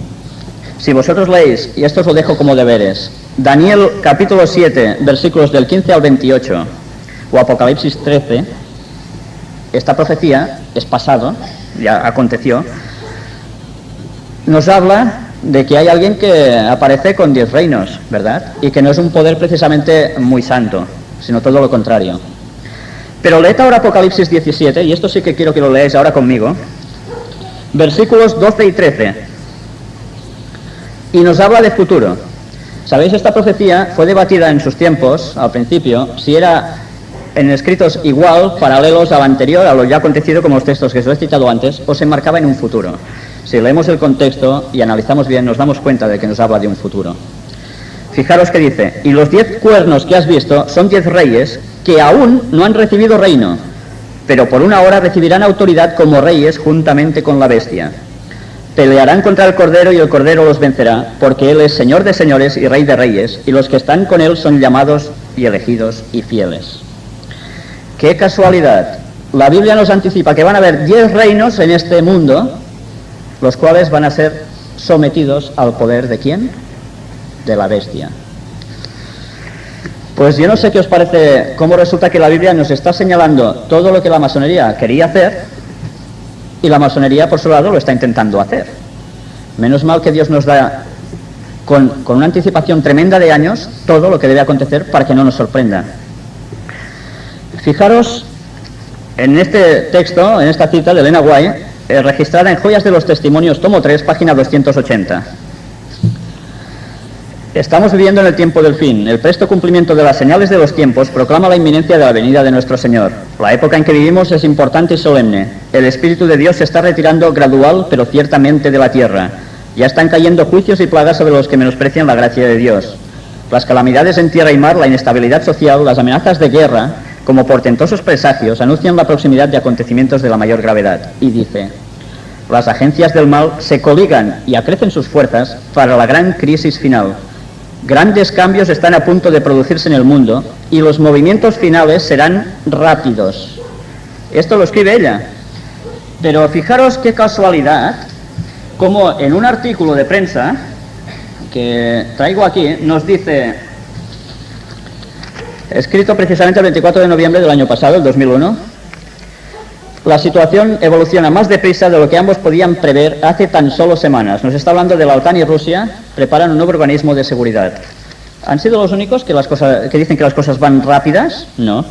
si vosotros leéis, y esto os lo dejo como deberes, Daniel capítulo 7, versículos del 15 al 28, o Apocalipsis 13, esta profecía es pasado, ya aconteció, nos habla de que hay alguien que aparece con 10 reinos, ¿verdad? Y que no es un poder precisamente muy santo, sino todo lo contrario. Pero leed ahora Apocalipsis 17, y esto sí que quiero que lo leáis ahora conmigo, versículos 12 y 13, y nos habla de futuro. ¿Sabéis? Esta profecía fue debatida en sus tiempos, al principio, si era en escritos igual, paralelos al anterior, a lo ya acontecido, como los textos que os he citado antes, o se enmarcaba en un futuro. Si leemos el contexto y analizamos bien, nos damos cuenta de que nos habla de un futuro. Fijaros que dice, y los 10 cuernos que has visto son 10 reyes que aún no han recibido reino, pero por una hora recibirán autoridad como reyes juntamente con la bestia. Pelearán contra el Cordero y el Cordero los vencerá, porque Él es Señor de señores y Rey de reyes, y los que están con Él son llamados y elegidos y fieles. ¡Qué casualidad! La Biblia nos anticipa que van a haber 10 reinos en este mundo, los cuales van a ser sometidos al poder ¿de quién? De la bestia. Pues yo no sé qué os parece, cómo resulta que la Biblia nos está señalando todo lo que la masonería quería hacer, y la masonería, por su lado, lo está intentando hacer. Menos mal que Dios nos da, con una anticipación tremenda de años, todo lo que debe acontecer para que no nos sorprenda. Fijaros en este texto, en esta cita de Elena White, registrada en Joyas de los Testimonios, tomo 3, página 280. Estamos viviendo en el tiempo del fin. El presto cumplimiento de las señales de los tiempos proclama la inminencia de la venida de nuestro Señor. La época en que vivimos es importante y solemne. El Espíritu de Dios se está retirando gradual, pero ciertamente de la tierra. Ya están cayendo juicios y plagas sobre los que menosprecian la gracia de Dios. Las calamidades en tierra y mar, la inestabilidad social, las amenazas de guerra, como portentosos presagios, anuncian la proximidad de acontecimientos de la mayor gravedad. Y dice, las agencias del mal se coligan y acrecen sus fuerzas para la gran crisis final. Grandes cambios están a punto de producirse en el mundo y los movimientos finales serán rápidos. Esto lo escribe ella. Pero fijaros qué casualidad, como en un artículo de prensa que traigo aquí, nos dice, escrito precisamente el 24 de noviembre del año pasado, el 2001, la situación evoluciona más deprisa de lo que ambos podían prever hace tan solo semanas. Nos está hablando de la OTAN y Rusia, preparan un nuevo organismo de seguridad. ¿Han sido los únicos que dicen que las cosas van rápidas? No.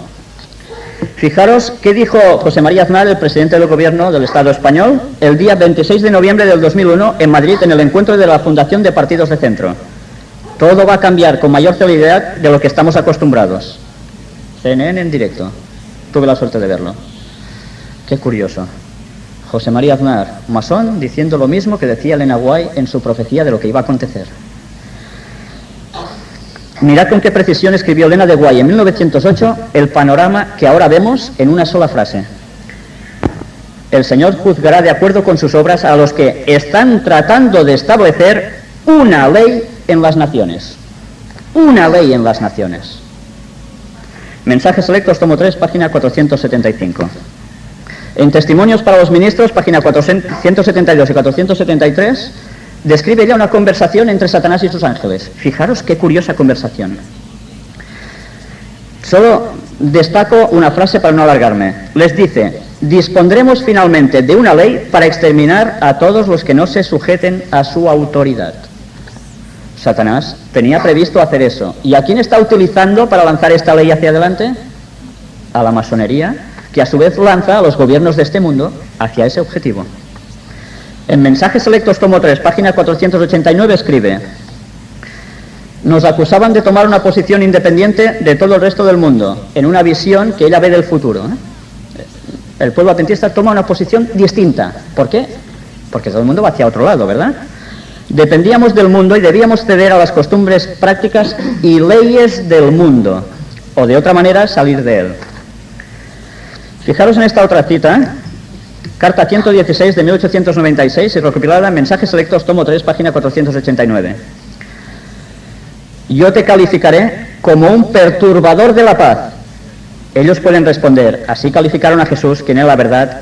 Fijaros qué dijo José María Aznar, el presidente del gobierno del Estado español, el día 26 de noviembre del 2001 en Madrid, en el encuentro de la Fundación de Partidos de Centro. Todo va a cambiar con mayor celeridad de lo que estamos acostumbrados. CNN en directo. Tuve la suerte de verlo. Qué curioso. José María Aznar, masón, diciendo lo mismo que decía Elena White en su profecía de lo que iba a acontecer. Mirad con qué precisión escribió Elena de White en 1908 el panorama que ahora vemos en una sola frase. El Señor juzgará de acuerdo con sus obras a los que están tratando de establecer una ley en las naciones. Una ley en las naciones. Mensajes selectos, tomo 3, página 475. En Testimonios para los Ministros, página 472 y 473, describe ya una conversación entre Satanás y sus ángeles. Fijaros qué curiosa conversación. Solo destaco una frase para no alargarme. Les dice, dispondremos finalmente de una ley para exterminar a todos los que no se sujeten a su autoridad. Satanás tenía previsto hacer eso. ¿Y a quién está utilizando para lanzar esta ley hacia adelante? A la masonería, que a su vez lanza a los gobiernos de este mundo hacia ese objetivo. En Mensajes Selectos, tomo 3, página 489, escribe, nos acusaban de tomar una posición independiente de todo el resto del mundo, en una visión que ella ve del futuro. El pueblo adventista toma una posición distinta. ¿Por qué? Porque todo el mundo va hacia otro lado, ¿verdad? Dependíamos del mundo y debíamos ceder a las costumbres, prácticas y leyes del mundo, o de otra manera salir de él. Fijaros en esta otra cita, carta 116 de 1896 y recopilada en Mensajes Selectos, tomo 3, página 489. Yo te calificaré como un perturbador de la paz. Ellos pueden responder, así calificaron a Jesús, quien era la verdad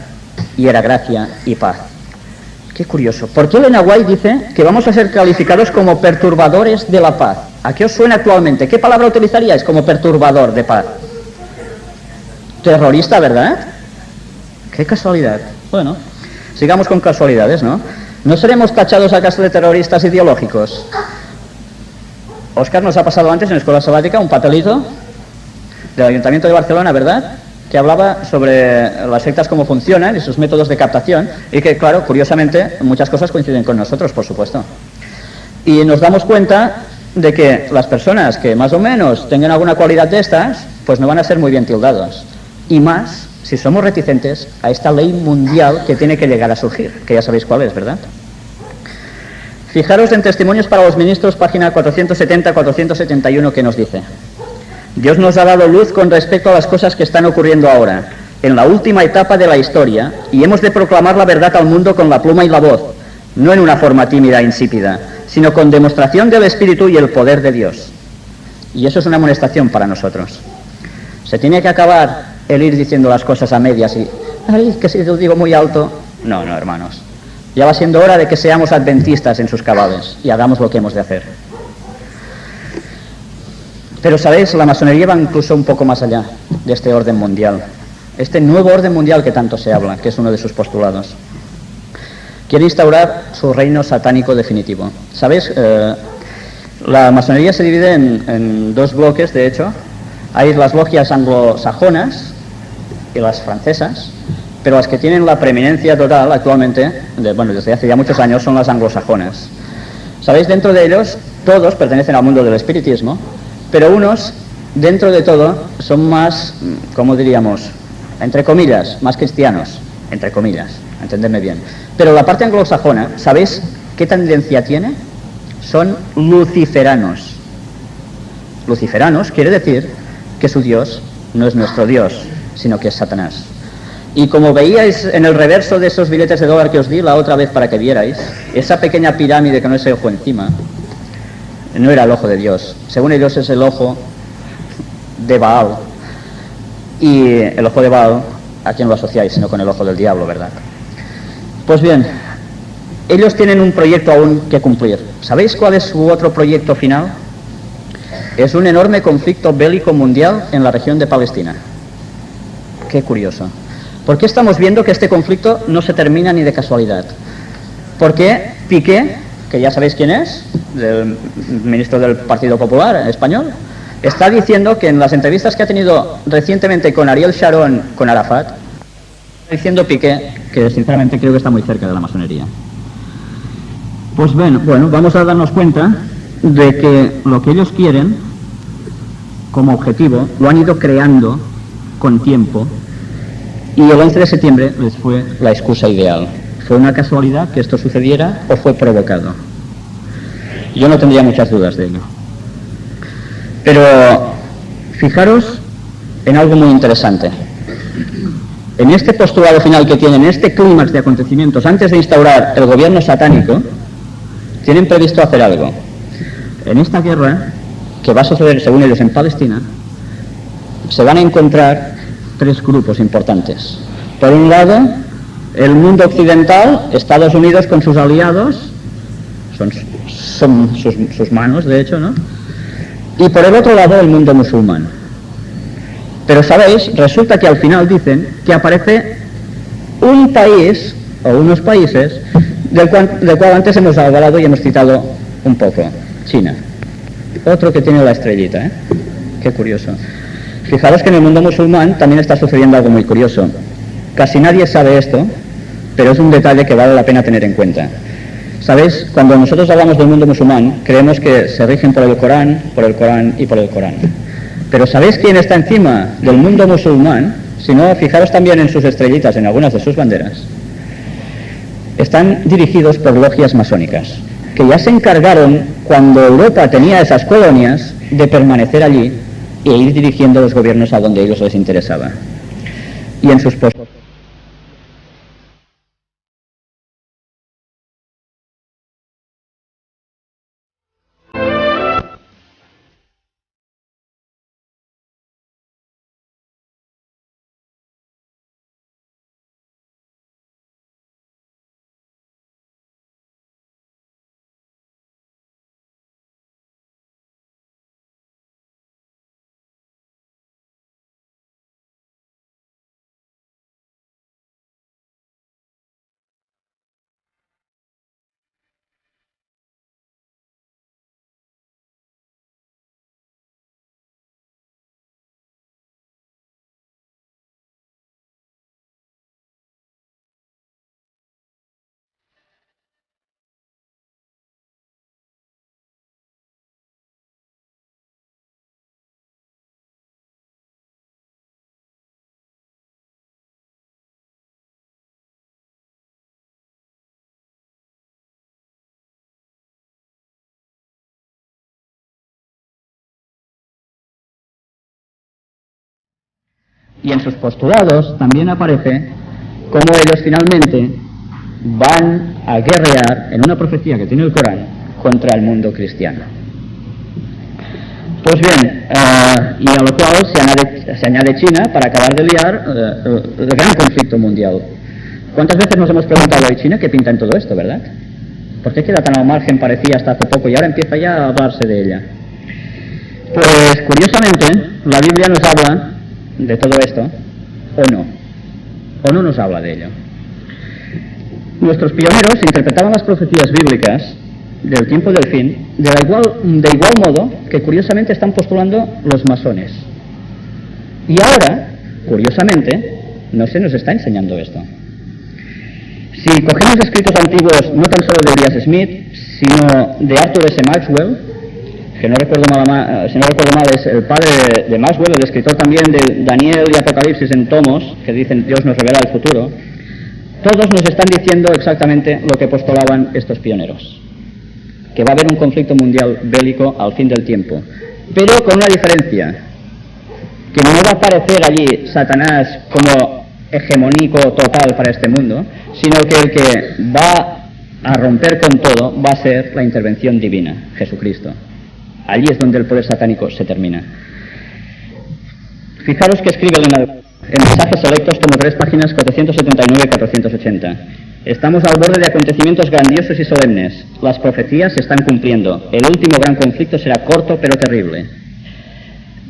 y era gracia y paz. Qué curioso. ¿Por qué Elena White dice que vamos a ser calificados como perturbadores de la paz? ¿A qué os suena actualmente? ¿Qué palabra utilizaríais como perturbador de paz? Terrorista, ¿verdad? Qué casualidad. Bueno, sigamos con casualidades, ¿no? ¿No seremos tachados acaso de terroristas ideológicos? Óscar nos ha pasado antes en la escuela sabática un papelito del Ayuntamiento de Barcelona, ¿verdad?, que hablaba sobre las sectas, cómo funcionan y sus métodos de captación, y que, claro, curiosamente, muchas cosas coinciden con nosotros, por supuesto. Y nos damos cuenta de que las personas que más o menos tengan alguna cualidad de estas, pues no van a ser muy bien tildados. Y más si somos reticentes a esta ley mundial que tiene que llegar a surgir, que ya sabéis cuál es, ¿verdad? Fijaros en Testimonios para los Ministros, página 470-471, que nos dice: Dios nos ha dado luz con respecto a las cosas que están ocurriendo ahora, en la última etapa de la historia, y hemos de proclamar la verdad al mundo con la pluma y la voz, no en una forma tímida e insípida, sino con demostración del Espíritu y el poder de Dios. Y eso es una amonestación para nosotros. Se tiene que acabar el ir diciendo las cosas a medias y, ay, que si lo digo muy alto. No, no, hermanos. Ya va siendo hora de que seamos adventistas en sus cabales y hagamos lo que hemos de hacer. Pero, ¿sabéis? La masonería va incluso un poco más allá de este orden mundial. Este nuevo orden mundial que tanto se habla, que es uno de sus postulados. Quiere instaurar su reino satánico definitivo. ¿Sabéis? La masonería se divide en dos bloques, de hecho. Hay las logias anglosajonas y las francesas, pero las que tienen la preeminencia total actualmente, desde hace ya muchos años, son las anglosajonas. ¿Sabéis? Dentro de ellos, todos pertenecen al mundo del espiritismo, pero unos, dentro de todo, son más, ¿cómo diríamos?, entre comillas, más cristianos, entre comillas, entendedme bien. Pero la parte anglosajona, ¿sabéis qué tendencia tiene? Son luciferanos. Luciferanos quiere decir que su Dios no es nuestro Dios, sino que es Satanás. Y como veíais en el reverso de esos billetes de dólar que os di la otra vez para que vierais, esa pequeña pirámide con ese ojo encima, no era el ojo de Dios. Según ellos es el ojo de Baal. Y el ojo de Baal, ¿a quién lo asociáis? Sino con el ojo del diablo, ¿verdad? Pues bien, ellos tienen un proyecto aún que cumplir. ¿Sabéis cuál es su otro proyecto final? Es un enorme conflicto bélico mundial en la región de Palestina. Qué curioso. ¿Por qué estamos viendo que este conflicto no se termina ni de casualidad? Porque Piqué, que ya sabéis quién es, el ministro del Partido Popular español, está diciendo que en las entrevistas que ha tenido recientemente con Ariel Sharon, con Arafat, está diciendo Piqué que sinceramente creo que está muy cerca de la masonería. Pues bueno, vamos a darnos cuenta de que lo que ellos quieren como objetivo lo han ido creando con tiempo, y el 11 de septiembre les fue la excusa ideal. ¿Fue una casualidad que esto sucediera o fue provocado? Yo no tendría muchas dudas de ello. Pero fijaros en algo muy interesante. En este postulado final que tienen, en este clímax de acontecimientos, antes de instaurar el gobierno satánico, tienen previsto hacer algo. En esta guerra, que va a suceder según ellos en Palestina, se van a encontrar tres grupos importantes. Por un lado, el mundo occidental, Estados Unidos con sus aliados, son sus manos, de hecho, ¿no? Y por el otro lado, el mundo musulmán. Pero, ¿sabéis? Resulta que al final dicen que aparece un país, o unos países, del cual antes hemos hablado y hemos citado un poco, China. Otro que tiene la estrellita, ¿eh? Qué curioso. Fijaros que en el mundo musulmán también está sucediendo algo muy curioso. Casi nadie sabe esto, pero es un detalle que vale la pena tener en cuenta. ¿Sabéis? Cuando nosotros hablamos del mundo musulmán, creemos que se rigen por el Corán y por el Corán. Pero ¿sabéis quién está encima del mundo musulmán? Si no, fijaros también en sus estrellitas, en algunas de sus banderas. Están dirigidos por logias masónicas, que ya se encargaron, cuando Europa tenía esas colonias, de permanecer allí e ir dirigiendo los gobiernos a donde a ellos les interesaba. Y en sus puestos y en sus postulados también aparece cómo ellos finalmente van a guerrear en una profecía que tiene el Corán contra el mundo cristiano. Pues bien, y a lo cual se añade China para acabar de liar el gran conflicto mundial. ¿Cuántas veces nos hemos preguntado, ¿y China qué pinta en todo esto, verdad? ¿Por qué queda tan al margen, parecía hasta hace poco, y ahora empieza ya a hablarse de ella? Pues curiosamente, la Biblia nos habla de todo esto, o no nos habla de ello. Nuestros pioneros interpretaban las profecías bíblicas del tiempo del fin de igual modo que curiosamente están postulando los masones. Y ahora, curiosamente, no se nos está enseñando esto. Si cogemos escritos antiguos, no tan solo de Elias Smith, sino de Arthur S. Maxwell, que si no recuerdo mal es el padre de Maxwell, el escritor también de Daniel y Apocalipsis en tomos, que dicen Dios nos revela el futuro, todos nos están diciendo exactamente lo que postulaban estos pioneros, que va a haber un conflicto mundial bélico al fin del tiempo, pero con una diferencia, que no va a aparecer allí Satanás como hegemónico total para este mundo, sino que el que va a romper con todo va a ser la intervención divina, Jesucristo. Allí es donde el poder satánico se termina. Fijaros que escribe en Mensajes Selectos, tomo 3, páginas 479 y 480. Estamos al borde de acontecimientos grandiosos y solemnes. Las profecías se están cumpliendo. El último gran conflicto será corto pero terrible.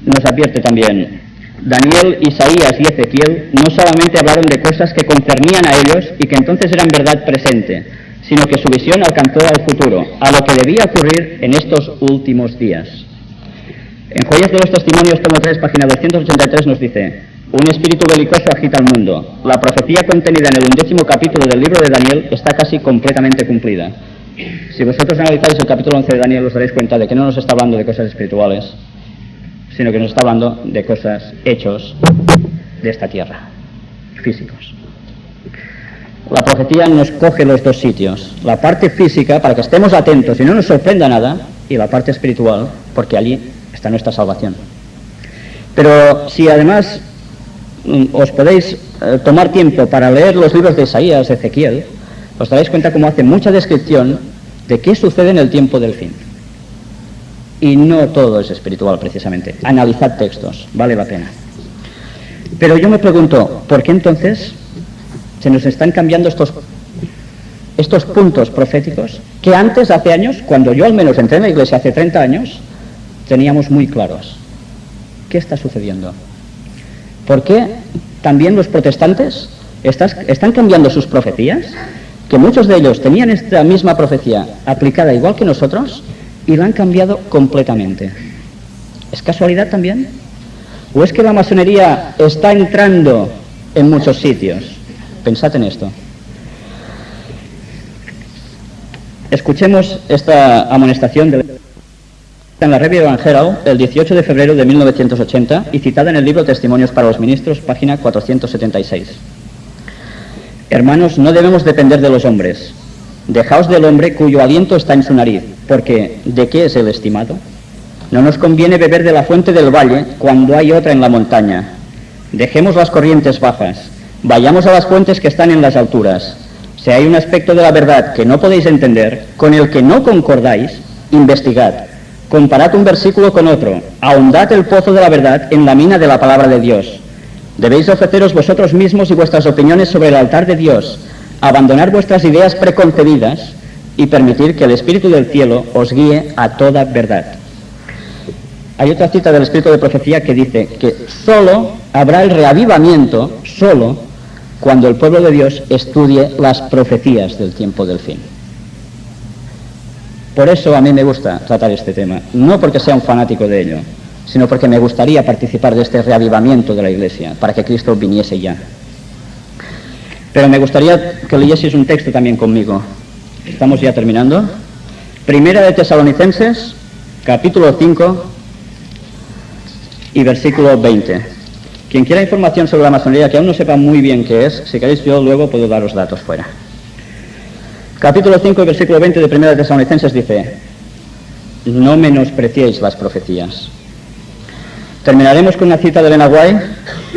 Nos advierte también: Daniel, Isaías y Ezequiel no solamente hablaron de cosas que concernían a ellos y que entonces eran verdad presente, sino que su visión alcanzó al futuro, a lo que debía ocurrir en estos últimos días. En Joyas de los Testimonios, tomo 3, página 283, nos dice: un espíritu belicoso agita el mundo. La profecía contenida en el 11º capítulo del libro de Daniel está casi completamente cumplida. Si vosotros analizáis el capítulo 11 de Daniel, os daréis cuenta de que no nos está hablando de cosas espirituales, sino que nos está hablando de cosas, hechos de esta tierra, físicos. La profecía nos coge los dos sitios, la parte física para que estemos atentos y no nos sorprenda nada, y la parte espiritual, porque allí está nuestra salvación. Pero si además os podéis tomar tiempo para leer los libros de Isaías, de Ezequiel, os daréis cuenta cómo hace mucha descripción de qué sucede en el tiempo del fin. Y no todo es espiritual, precisamente. Analizad textos, vale la pena. Pero yo me pregunto, ¿por qué entonces se nos están cambiando estos puntos proféticos que antes, hace años, cuando yo al menos entré en la iglesia hace 30 años, teníamos muy claros? ¿Qué está sucediendo? ¿Por qué también los protestantes están cambiando sus profecías? Que muchos de ellos tenían esta misma profecía aplicada igual que nosotros y la han cambiado completamente. ¿Es casualidad también? ¿O es que la masonería está entrando en muchos sitios? Pensad en esto. Escuchemos esta amonestación en la Review Evangelical el 18 de febrero de 1980 y citada en el libro Testimonios para los Ministros, página 476. Hermanos, no debemos depender de los hombres. Dejaos del hombre cuyo aliento está en su nariz, porque ¿de qué es el estimado? No nos conviene beber de la fuente del valle cuando hay otra en la montaña. Dejemos las corrientes bajas, vayamos a las fuentes que están en las alturas. Si hay un aspecto de la verdad que no podéis entender, con el que no concordáis, investigad. Comparad un versículo con otro, ahondad el pozo de la verdad en la mina de la palabra de Dios. Debéis ofreceros vosotros mismos y vuestras opiniones sobre el altar de Dios, abandonar vuestras ideas preconcebidas y permitir que el Espíritu del cielo os guíe a toda verdad. Hay otra cita del Espíritu de Profecía que dice que solo habrá el reavivamiento, solo cuando el pueblo de Dios estudie las profecías del tiempo del fin. Por eso a mí me gusta tratar este tema, no porque sea un fanático de ello, sino porque me gustaría participar de este reavivamiento de la Iglesia, para que Cristo viniese ya. Pero me gustaría que leyeseis un texto también conmigo. Estamos ya terminando. Primera de Tesalonicenses, capítulo 5 y versículo 20. Quien quiera información sobre la masonería, que aún no sepa muy bien qué es, si queréis yo luego puedo daros datos fuera. Capítulo 5 y versículo 20 de Primera de Tesalonicenses dice: no menospreciéis las profecías. Terminaremos con una cita de Elena White,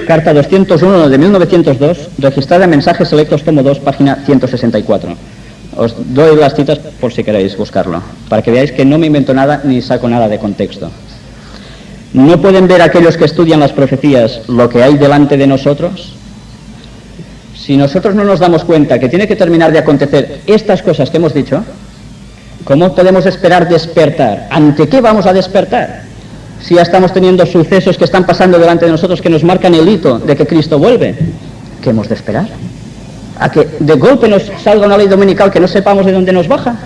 carta 201 de 1902, registrada en Mensajes Selectos, tomo 2, página 164. Os doy las citas por si queréis buscarlo, para que veáis que no me invento nada ni saco nada de contexto. ¿No pueden ver aquellos que estudian las profecías lo que hay delante de nosotros? Si nosotros no nos damos cuenta que tiene que terminar de acontecer estas cosas que hemos dicho, ¿cómo podemos esperar despertar? ¿Ante qué vamos a despertar? Si ya estamos teniendo sucesos que están pasando delante de nosotros que nos marcan el hito de que Cristo vuelve, ¿qué hemos de esperar? ¿A que de golpe nos salga una ley dominical que no sepamos de dónde nos baja?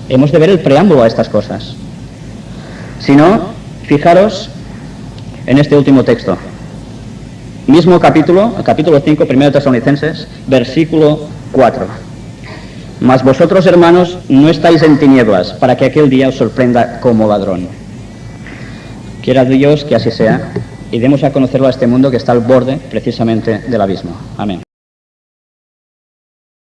Hemos de ver el preámbulo a estas cosas. Si no, fijaros en este último texto. Mismo capítulo, el capítulo 5, 1 Tesalonicenses, versículo 4. Mas vosotros, hermanos, no estáis en tinieblas, para que aquel día os sorprenda como ladrón. Quiera Dios que así sea, y demos a conocerlo a este mundo que está al borde, precisamente, del abismo. Amén.